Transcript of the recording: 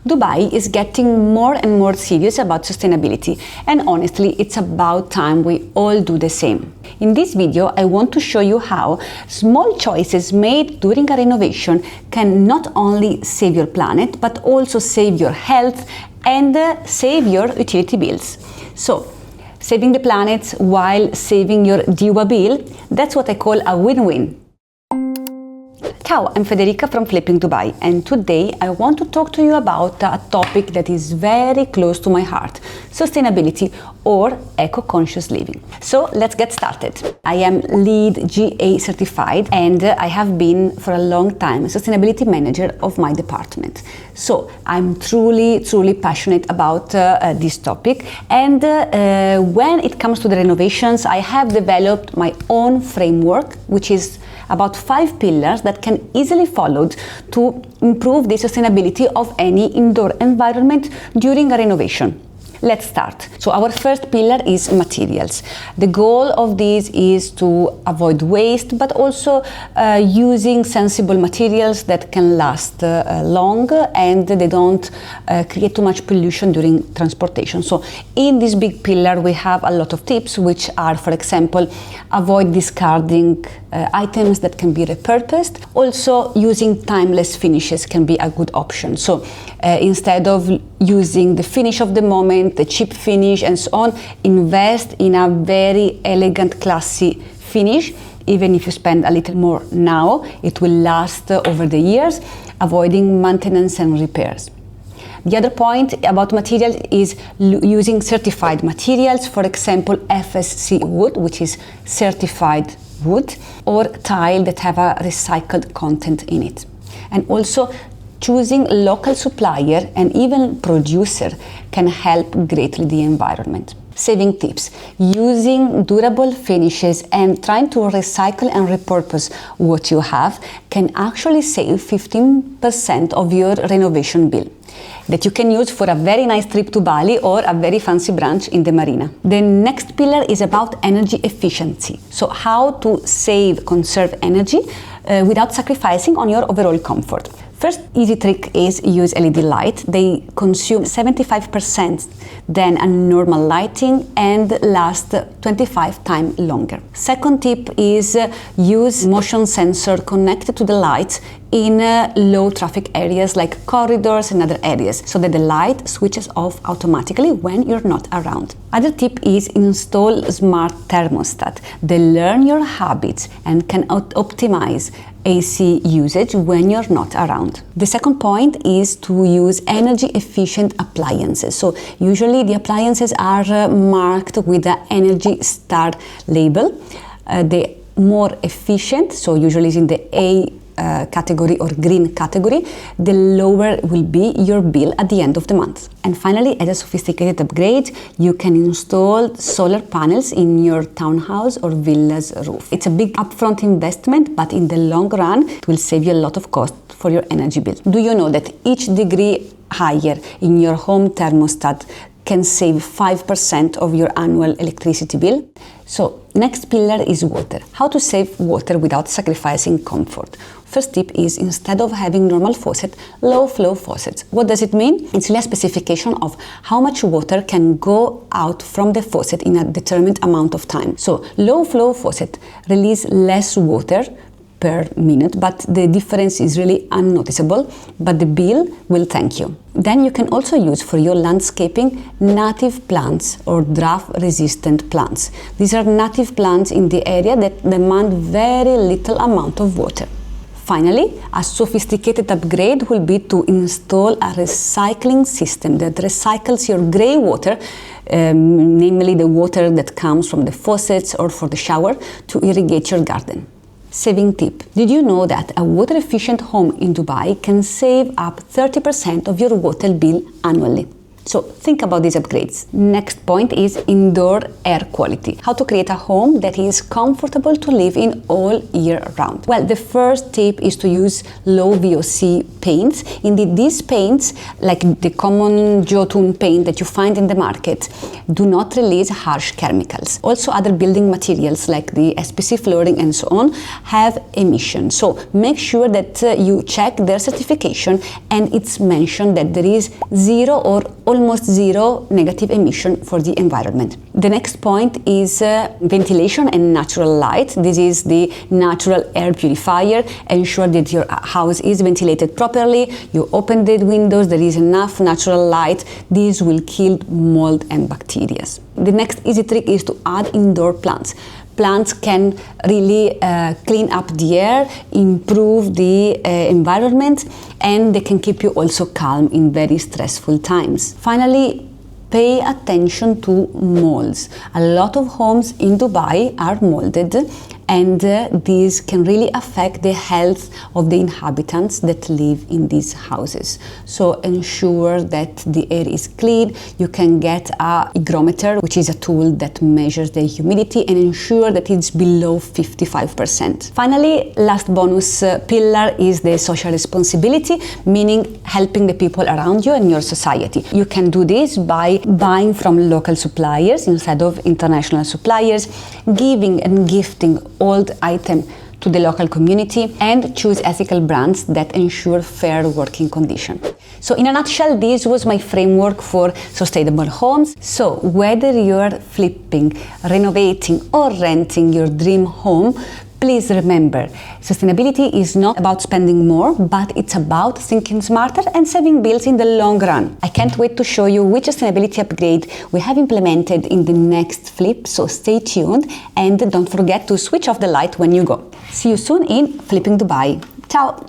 Dubai is getting more and more serious about sustainability, and honestly, it's about time we all do the same. In this video, I want to show you how small choices made during a renovation can not only save your planet, but also save your health and save your utility bills. So, saving the planet while saving your DEWA bill, that's what I call a win-win. Ciao, I'm Federica from Flipping Dubai, and today I want to talk to you about a topic that is very close to my heart: sustainability or eco-conscious living. So let's get started. I am LEED GA certified, and I have been for a long time a sustainability manager of my department. So I'm truly passionate about this topic, and when it comes to the renovations, I have developed my own framework, which is about 5 pillars that can easily followed to improve the sustainability of any indoor environment during a renovation. Let's start. So our first pillar is materials. The goal of this is to avoid waste, but also using sensible materials that can last long and they don't create too much pollution during transportation. So in this big pillar we have a lot of tips, which are, for example, avoid discarding items that can be repurposed. Also, using timeless finishes can be a good option. So instead of using the finish of the moment, the cheap finish and so on, invest in a very elegant, classy finish. Even if you spend a little more now, it will last over the years, avoiding maintenance and repairs. The other point about materials is using certified materials, for example, FSC wood, which is certified wood, or tile that have a recycled content in it. And also, choosing local supplier and even producer can help greatly the environment. Saving tips: using durable finishes and trying to recycle and repurpose what you have can actually save 15% of your renovation bill that you can use for a very nice trip to Bali or a very fancy brunch in the marina. The next pillar is about energy efficiency. So how to conserve energy without sacrificing on your overall comfort. First easy trick is use LED light. They consume 75% than a normal lighting and last 25 times longer. Second tip is use motion sensor connected to the lights in low traffic areas like corridors and other areas, so that the light switches off automatically when you're not around. Other tip is install smart thermostat. They learn your habits and can optimize AC usage when you're not around. The second point is to use energy efficient appliances. So usually the appliances are marked with the Energy Star label. The more efficient, so usually it's in the A category or green category, the lower will be your bill at the end of the month. And finally, as a sophisticated upgrade, you can install solar panels in your townhouse or villa's roof. It's a big upfront investment, but in the long run, it will save you a lot of cost for your energy bill. Do you know that each degree higher in your home thermostat can save 5% of your annual electricity bill? So, next pillar is water. How to save water without sacrificing comfort. First tip is, instead of having normal faucet, low flow faucets. What does it mean? It's really a specification of how much water can go out from the faucet in a determined amount of time. So low flow faucet release less water per minute, but the difference is really unnoticeable, but the bill will thank you. Then you can also use for your landscaping native plants or drought resistant plants. These are native plants in the area that demand very little amount of water. Finally, a sophisticated upgrade will be to install a recycling system that recycles your grey water, namely the water that comes from the faucets or for the shower, to irrigate your garden. Saving tip: did you know that a water efficient home in Dubai can save up 30% of your water bill annually? So think about these upgrades. Next point is indoor air quality. How to create a home that is comfortable to live in all year round. Well, the first tip is to use low VOC paints. Indeed, these paints, like the common Jotun paint that you find in the market, do not release harsh chemicals. Also, other building materials like the SPC flooring and so on have emissions. So make sure that you check their certification and it's mentioned that there is zero or almost zero negative emission for the environment. The next point is ventilation and natural light. This is the natural air purifier. Ensure that your house is ventilated properly. You open the windows, there is enough natural light. These will kill mold and bacteria. The next easy trick is to add indoor plants. Plants can really clean up the air, improve the environment, and they can keep you also calm in very stressful times. Finally, pay attention to molds. A lot of homes in Dubai are molded, and these can really affect the health of the inhabitants that live in these houses. So ensure that the air is clean. You can get a hygrometer, which is a tool that measures the humidity, and ensure that it's below 55%. Finally, last bonus pillar is the social responsibility, meaning helping the people around you and your society. You can do this by buying from local suppliers instead of international suppliers, giving and gifting old items to the local community, and choose ethical brands that ensure fair working conditions. So in a nutshell, this was my framework for sustainable homes. So whether you're flipping, renovating, or renting your dream home, please remember, sustainability is not about spending more, but it's about thinking smarter and saving bills in the long run. I can't wait to show you which sustainability upgrade we have implemented in the next flip, so stay tuned and don't forget to switch off the light when you go. See you soon in Flipping Dubai. Ciao!